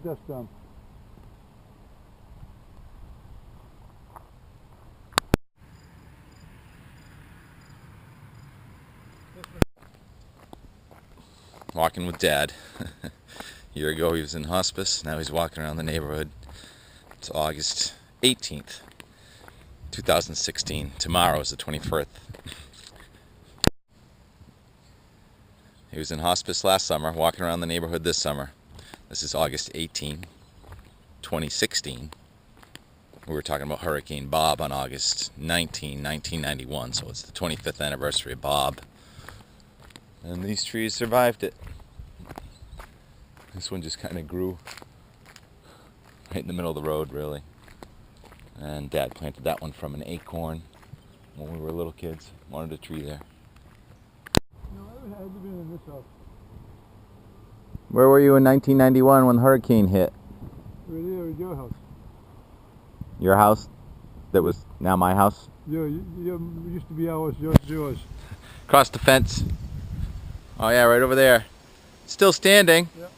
dust storm. Walking with Dad. A year ago he was in hospice, now he's walking around the neighborhood. It's August 18th, 2016. Tomorrow is the 21st. He was in hospice last summer, walking around the neighborhood this summer. This is August 18, 2016. We were talking about Hurricane Bob on August 19, 1991, so it's the 25th anniversary of Bob. And these trees survived it. This one just kind of grew right in the middle of the road, really. And Dad planted that one from an acorn when we were little kids. Wanted a tree there. No, I haven't been in this house. Where were you in 1991 when the hurricane hit? Right there at your house. Your house? That was now my house? Yeah, you used to be ours, yours. Across the fence. Oh yeah, right over there. Still standing. Yep.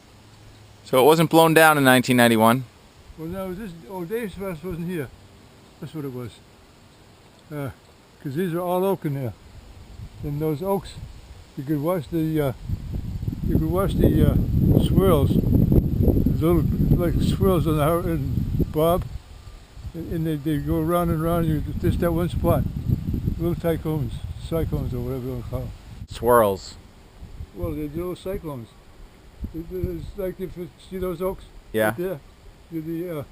So it wasn't blown down in 1991. Well, no, Dave's house wasn't here. That's what it was. Because these are all oak in there. And those oaks, you could watch the swirls, little like swirls on the Bob, and they go round and round. Just that one spot, little cyclones or whatever you want to call them. Swirls. Well, they're little cyclones. It's like if you see those oaks. Yeah. Right there,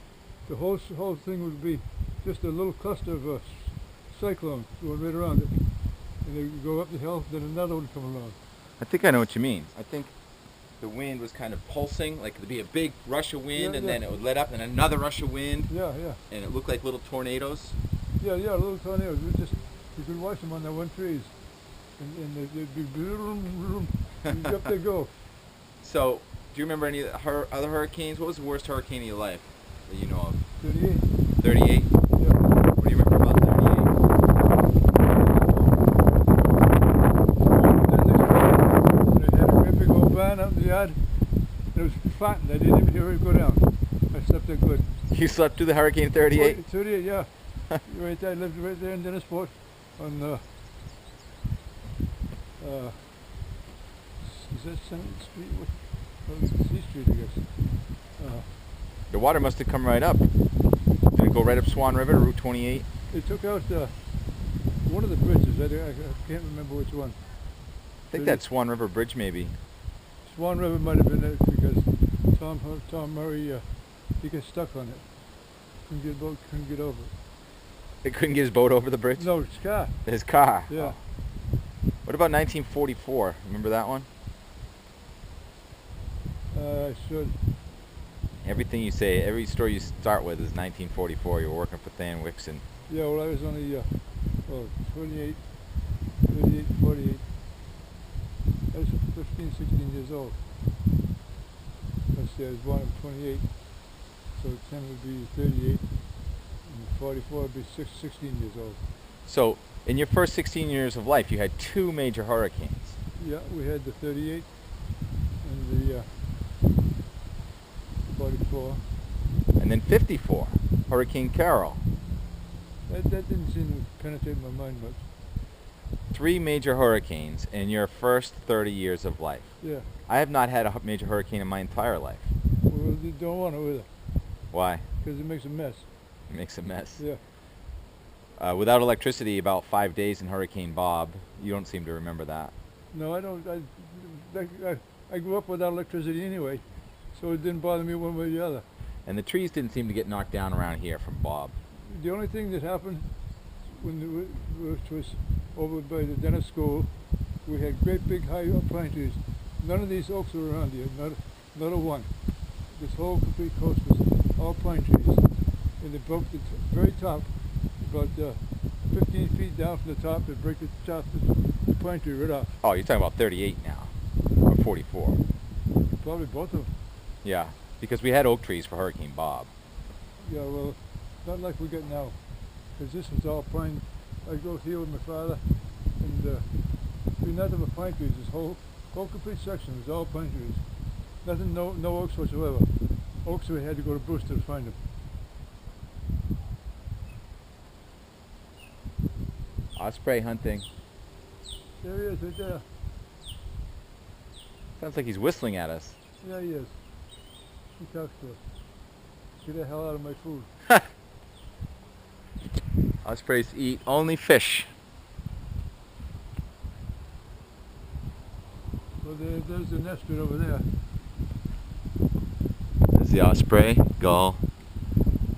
the whole thing would be just a little cluster of cyclones going right around it, and they would go up the hill. Then another one come along. I think I know what you mean. I think the wind was kind of pulsing, like there'd be a big rush of wind, and then it would let up, and another rush of wind. Yeah. And it looked like little tornadoes. Yeah, little tornadoes. You could watch them on the one trees, and they'd be vroom, and up they go. So, do you remember any other hurricanes? What was the worst hurricane of your life that you know of? 38. 38? Yeah. What do you remember about 38? They had a great big old van out in the yard. It was flattened. I didn't even hear it go down. I slept there good. You slept through the Hurricane 38? 38, yeah. Right there. I lived right there in Dennisport on is that 7th Street? C Street, I guess. The water must have come right up. Did it go right up Swan River to Route 28? They took out one of the bridges. I can't remember which one. I think that's Swan River Bridge, maybe. Swan River might have been it because Tom Murray, he got stuck on it. Couldn't get over it. They couldn't get his boat over the bridge? No, his car. His car? Yeah. Oh. What about 1944? Remember that one? I should. Everything you say, every story you start with is 1944. You were working for Than Wixon. Yeah, well, I was only 28, 38, 48. I was 15, 16 years old. Let's see, I was born in 28, so 10 would be 38, and 44 would be 16 years old. So, in your first 16 years of life, you had two major hurricanes. Yeah, we had the 38 and the 44. And then 54, Hurricane Carol. That didn't seem to penetrate my mind much. Three major hurricanes in your first 30 years of life. Yeah. I have not had a major hurricane in my entire life. Well, you don't want to either. Why? Because it makes a mess. It makes a mess. Yeah. Without electricity, about 5 days in Hurricane Bob. You don't seem to remember that. No, I don't. I grew up without electricity anyway, so it didn't bother me one way or the other. And the trees didn't seem to get knocked down around here from Bob. The only thing that happened which was over by the Dennis School, we had great big high pine trees. None of these oaks were around here, not a one. This whole complete coast was all pine trees. And they broke the very top, about 15 feet down from the top, they break the top of the pine tree right off. Oh, you're talking about 38 now, or 44. Probably both of them. Yeah, because we had oak trees for Hurricane Bob. Yeah, well, not like we get now, because this was all pine. I go here with my father, and nothing but pine trees. This whole complete section was all pine trees. Nothing, no oaks whatsoever. oaks, we had to go to Brewster to find them. Osprey hunting. There he is, right there. Sounds like he's whistling at us. Yeah, he is. He talks to us. Get the hell out of my food. Ospreys eat only fish. Well, there's the nest right over there. There's the osprey, gull,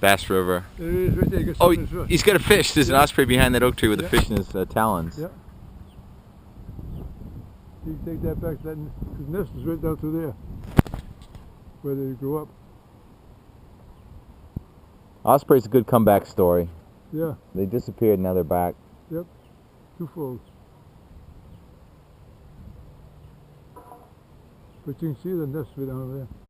Bass River. There he is, right there. He got Oh, something in his foot. he's got a fish. There's an osprey behind that oak tree with Yeah. a fish in his talons. Yeah. You can take that back to that. His nest is right down through there, where they grew up. Osprey's a good comeback story. Yeah. They disappeared, now they're back. Yep. Twofold. But you can see the nest right down over there.